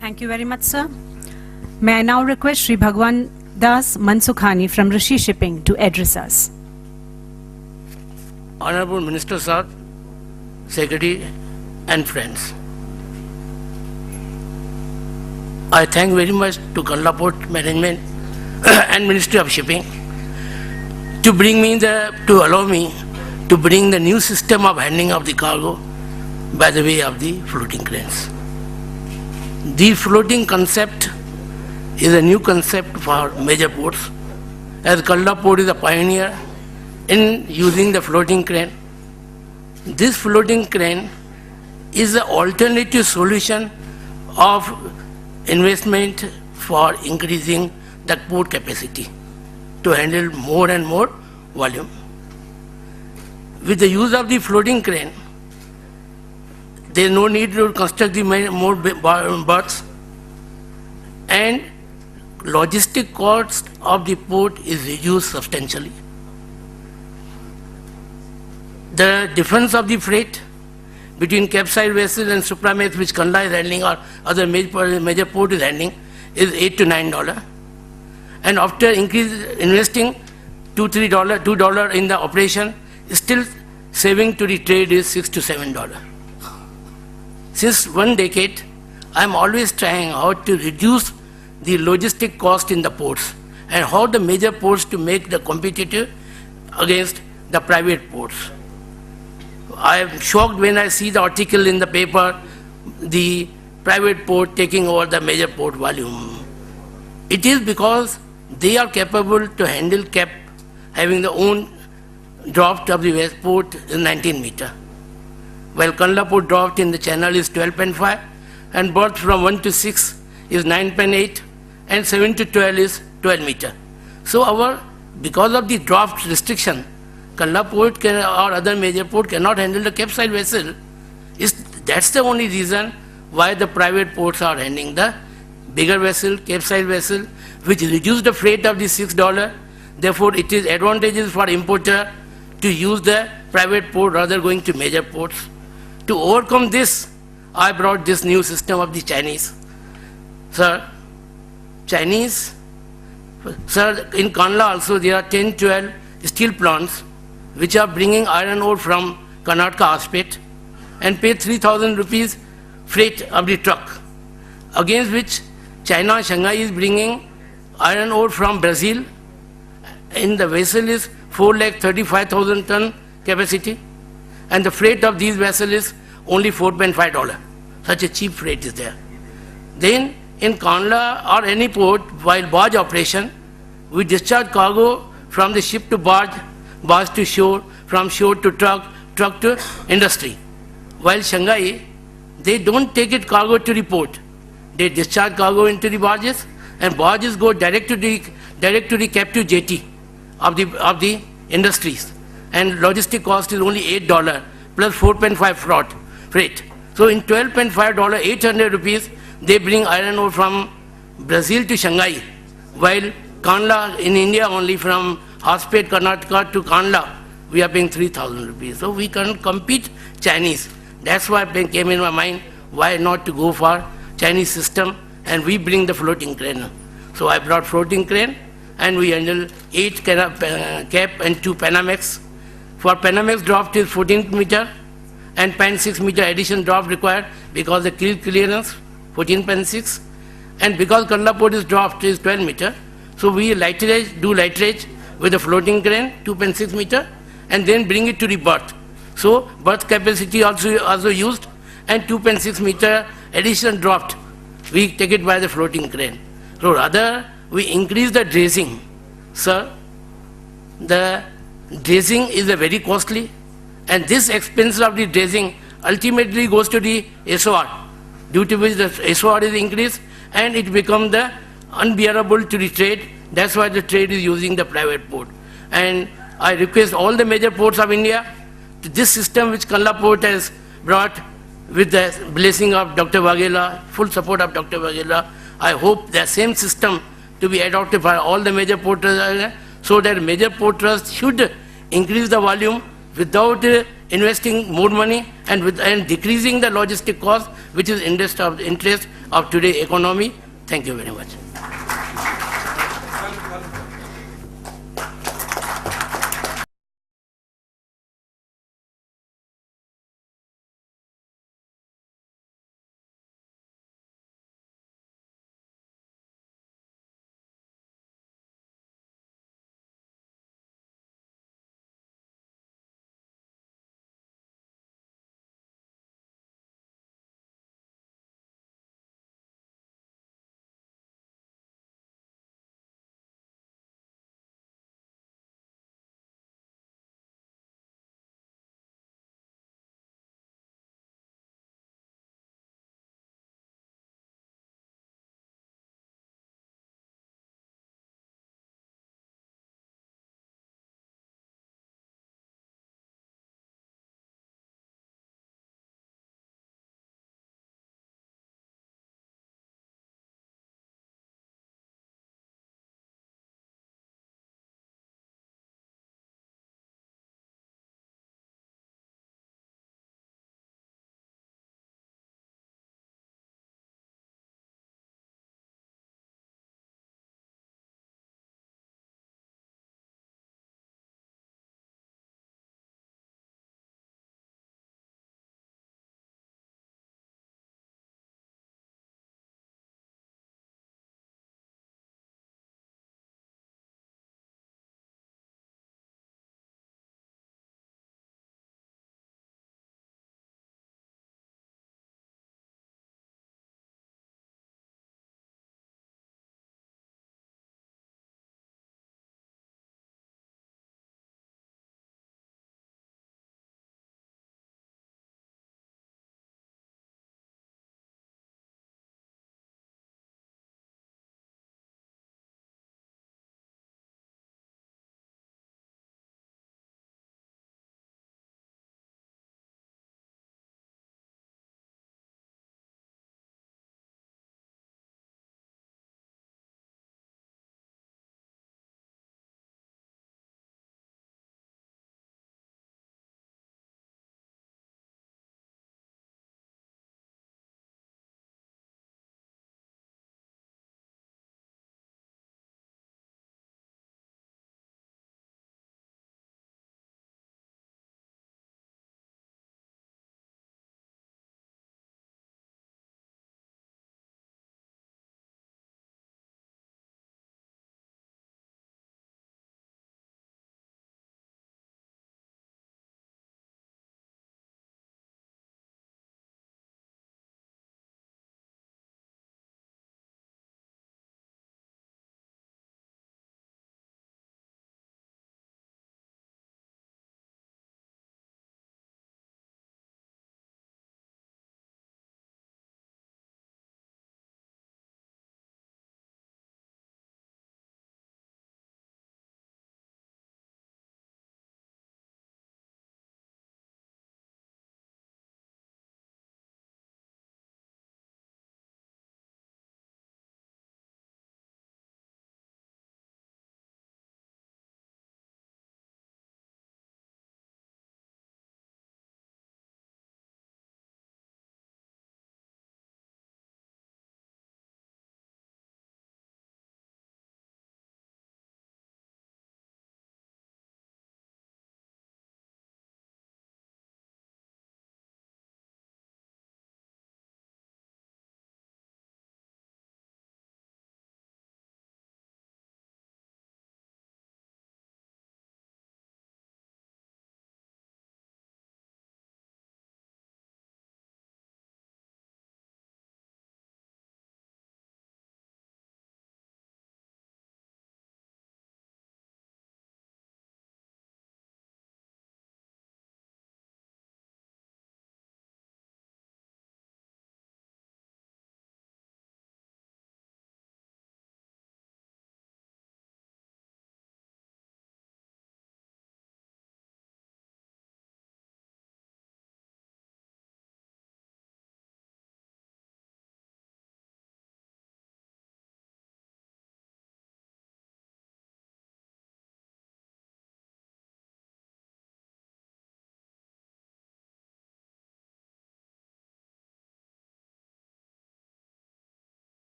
Thank you very much, sir. May I now request Sri Bhagwan Das Mansukhani from Rishi Shipping to address us. Honorable Minister Sir, Secretary and friends, I thank very much to Kandla Port Management and Ministry of Shipping to allow me to bring the new system of handling of the cargo by the way of the floating cranes. The floating concept is a new concept for major ports, as Kandla Port is a pioneer in using the floating crane. This floating crane is an alternative solution of investment for increasing the port capacity to handle more and more volume. With the use of the floating crane, there is no need to construct the more berths, and logistic cost of the port is reduced substantially. The difference of the freight between capesize vessels and Supramax, which Kandla is handling or other major port is handling, is $8 to $9. And after investing $2 in the operation, still saving to the trade is $6 to $7. Since 1 decade, I am always trying how to reduce the logistic cost in the ports and how the major ports to make the competitive against the private ports. I am shocked when I see the article in the paper, the private port taking over the major port volume. It is because they are capable to handle cap, having their own draft of the west port is 19 meter. While Kandla Port draft in the channel is 12.5, and berth from 1 to 6 is 9.8, and 7 to 12 is 12 meter. So because of the draft restriction, Kandla Port or other major port cannot handle the capesize vessel. That's the only reason why the private ports are handling the bigger vessel, capesize vessel, which reduce the freight of the $6. Therefore, it is advantageous for importer to use the private port rather going to major ports. To overcome this, I brought this new system of the Chinese. Sir, in Kandla also there are 10, 12 steel plants which are bringing iron ore from Karnataka Hospet and pay 3,000 rupees freight of the truck, against which China, Shanghai is bringing iron ore from Brazil, and the vessel is 435,000 ton capacity, and the freight of these vessels is only $4.5. Such a cheap freight is there. Then in Kandla or any port, while barge operation, we discharge cargo from the ship to barge, barge to shore, from shore to truck, truck to industry. While Shanghai, they don't take it cargo to the port. They discharge cargo into the barges, and barges go direct to the captive jetty of the industries. And logistic cost is only $8 plus 4.5 freight. So in $12.5, 800 rupees, they bring iron ore from Brazil to Shanghai, while Kandla in India only from Hospet, Karnataka to Kandla, we are paying 3,000 rupees. So we can't compete Chinese. That's why it came in my mind, why not to go for Chinese system, and we bring the floating crane. So I brought floating crane, and we handle 8 cap and 2 Panamax. For Panamax draft is 14 meter, and 0.6 meter addition draft required because the clearance 14.6, and because Kandla Port is draft is 12 meter, so we do lighterage with a floating crane 2.6 meter, and then bring it to the berth. So berth capacity also used, and 2.6 meter additional draft, we take it by the floating crane. So rather we increase the dredging. Sir, the dredging is a very costly, and this expense of the dredging ultimately goes to the SOR, due to which the SOR is increased, and it becomes the unbearable to the trade. That's why the trade is using the private port. And I request all the major ports of India to this system which Kandla Port has brought, with the blessing of Dr. Waghela, full support of Dr. Waghela. I hope the same system to be adopted by all the major ports, so that major port trusts should increase the volume without investing more money and decreasing the logistic cost, which is interest of today's economy. Thank you very much.